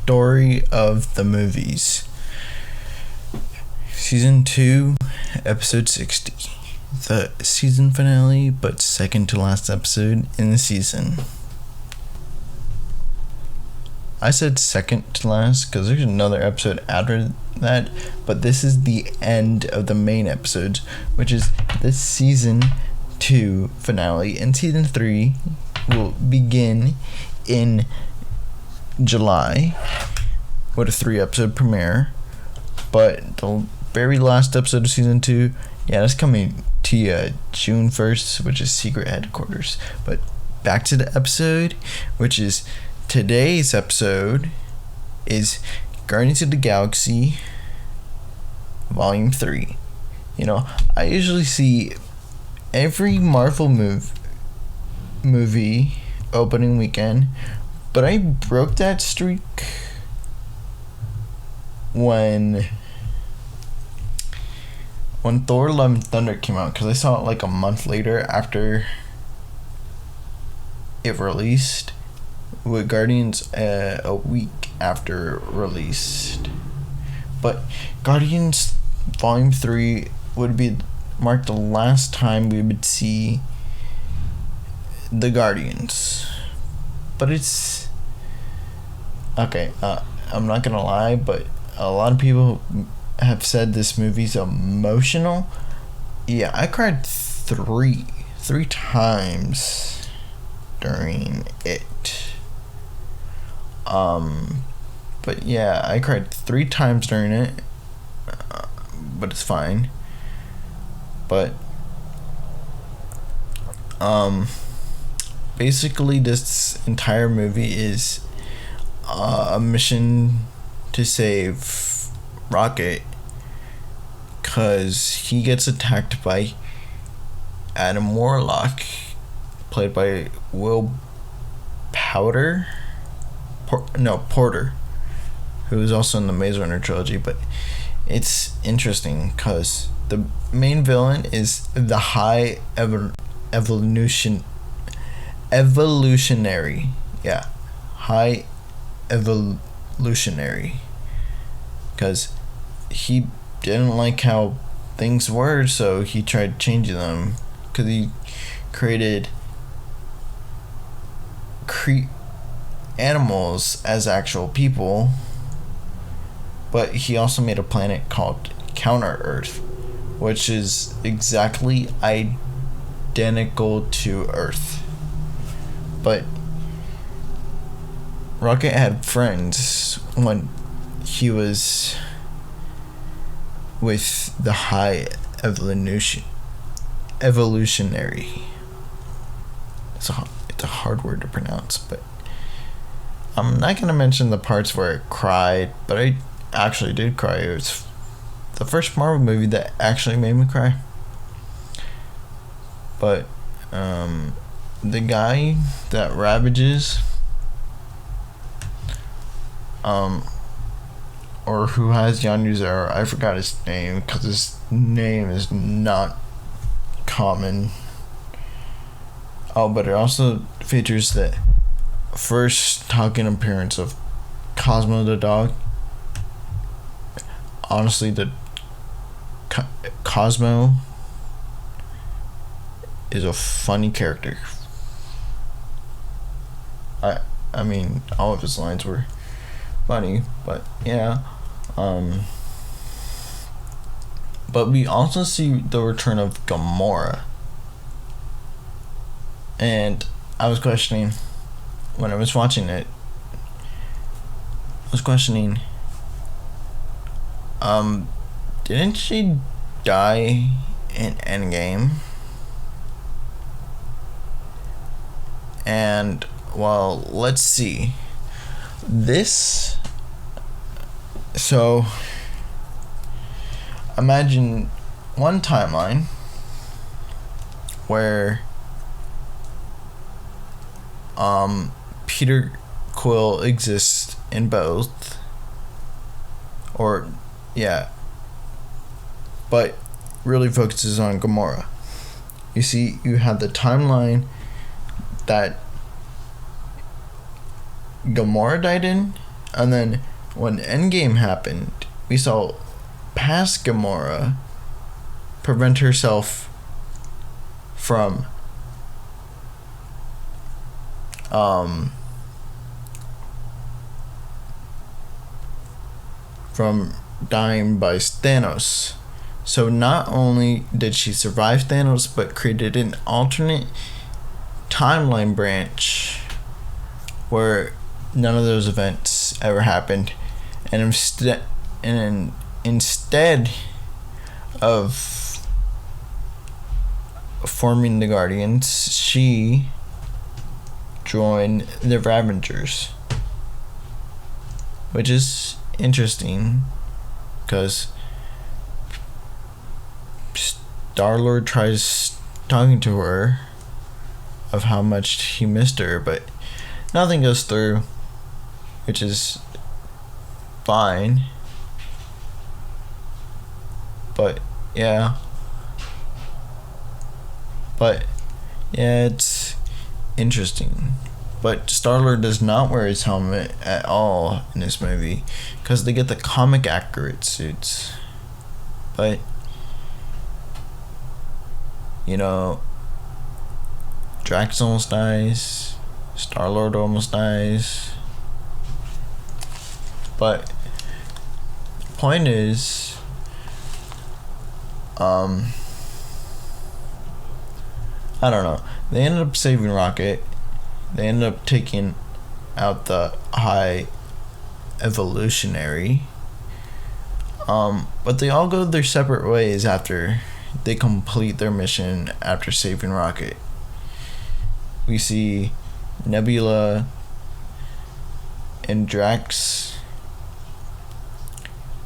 story of the movies. Season 2, episode 60. The season finale, but second to last episode in the season. I said second to last because there's another episode after that, but this is the end of the main episodes, which is the season 2 finale, and season 3 will begin in July with a 3-episode premiere. But the very last episode of season 2, that's coming to you June 1st, which is Secret Headquarters. But back to the episode, which is today's episode is Guardians of the Galaxy Volume 3. I usually see every Marvel movie opening weekend, but I broke that streak when Thor: Love and Thunder came out, because I saw it like a month later after it released, with Guardians a week after released. But Guardians Volume 3 would mark the last time we would see the Guardians. But it's okay, I'm not gonna lie, but a lot of people have said this movie's emotional. Yeah, I cried three times during it. But yeah, I cried 3 times during it. But it's fine. But basically this entire movie is a mission to save Rocket, because he gets attacked by Adam Warlock, played by Will Porter, who is also in the Maze Runner trilogy. But it's interesting because the main villain is the High Evolutionary. High Evolutionary. Because he didn't like how things were, so he tried changing them. Because he created animals as actual people, but he also made a planet called Counter Earth, which is exactly identical to Earth. But Rocket had friends when he was with the High Evolutionary. It's a hard word to pronounce, but I'm not gonna mention the parts where I cried, but I actually did cry. It was the first Marvel movie that actually made me cry. But the guy that ravages, or who has Yondu's arrow, I forgot his name because his name is not common. Oh, but it also features the first talking appearance of Cosmo the dog. Honestly, the Cosmo is a funny character. I mean, all of his lines were funny, but yeah. But we also see the return of Gamora. And I was questioning, when I was watching it, didn't she die in Endgame? And, well, let's see. So, imagine one timeline where Peter Quill exists in both, but really focuses on Gamora. You see, you have the timeline that Gamora died in, And then when Endgame happened, we saw past Gamora prevent herself from dying by Thanos. So not only did she survive Thanos, but created an alternate timeline branch where none of those events ever happened, and instead of forming the Guardians, she joined the Ravengers, which is interesting because Star-Lord tries talking to her of how much he missed her, but nothing goes through, which is fine. But yeah, it's interesting. But Star-Lord does not wear his helmet at all in this movie because they get the comic accurate suits. But Drax almost dies, Star-Lord almost dies. But the point is, I don't know. They ended up saving Rocket. They ended up taking out the High Evolutionary. But they all go their separate ways after they complete their mission after saving Rocket. We see Nebula and Drax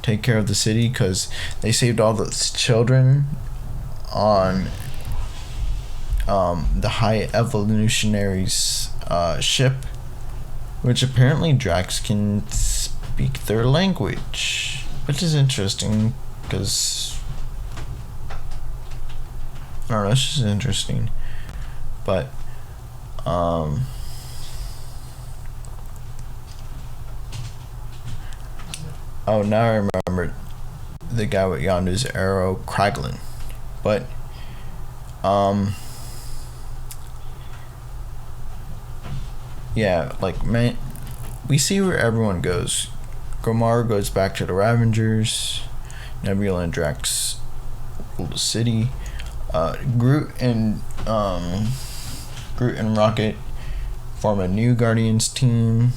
take care of the city because they saved all those children on the High Evolutionary's ship, which apparently Drax can speak their language, which is interesting because I don't know, it's just interesting. But oh, now I remember the guy with Yondu's arrow, Kraglin. But yeah, like, man, we see where everyone goes. Gamora goes back to the Ravengers. Nebula and Drax rule the city. Groot and Rocket form a new Guardians team.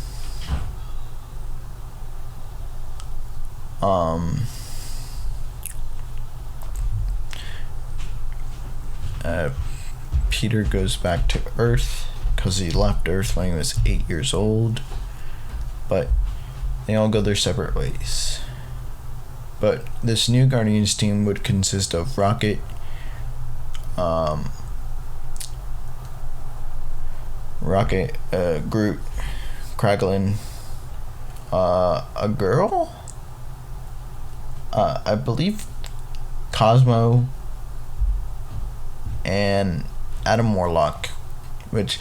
Peter goes back to Earth because he left Earth when he was 8 years old. But they all go their separate ways. But this new Guardians team would consist of Rocket, Groot, Kraglin, a girl, I believe Cosmo, and Adam Warlock, which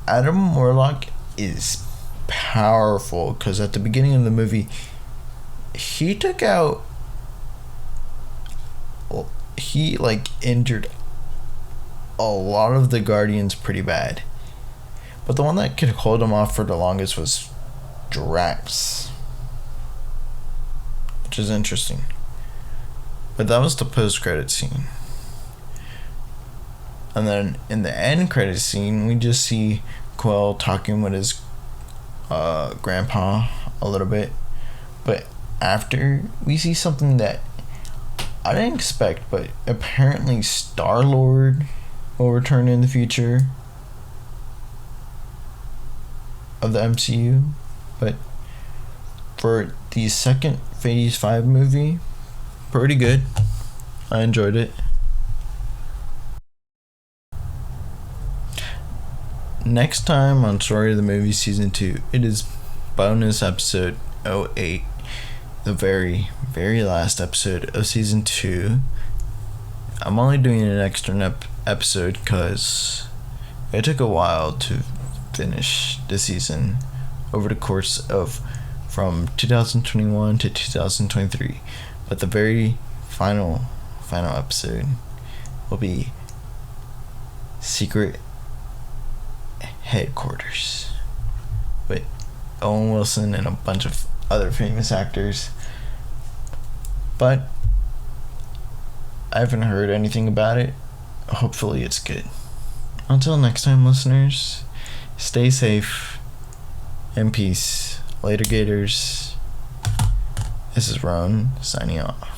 Adam Warlock is powerful because at the beginning of the movie he took out, he injured a lot of the Guardians pretty bad, but the one that could hold him off for the longest was Drax, which is interesting. But that was the post-credit scene. And then in the end credit scene, we just see Quill talking with his grandpa a little bit. But after, we see something that I didn't expect, but apparently Star-Lord will return in the future of the MCU. But for the second Phase 5 movie, pretty good. I enjoyed it. Next time on Story of the Movie Season 2, it is bonus episode 08, the very, very last episode of Season 2. I'm only doing an extra episode because it took a while to finish the season over the course of from 2021 to 2023. But the very final episode will be Secret Headquarters with Owen Wilson and a bunch of other famous actors. But I haven't heard anything about it. Hopefully it's good. Until next time, listeners, stay safe and peace. Later, Gators. This is Ron signing off.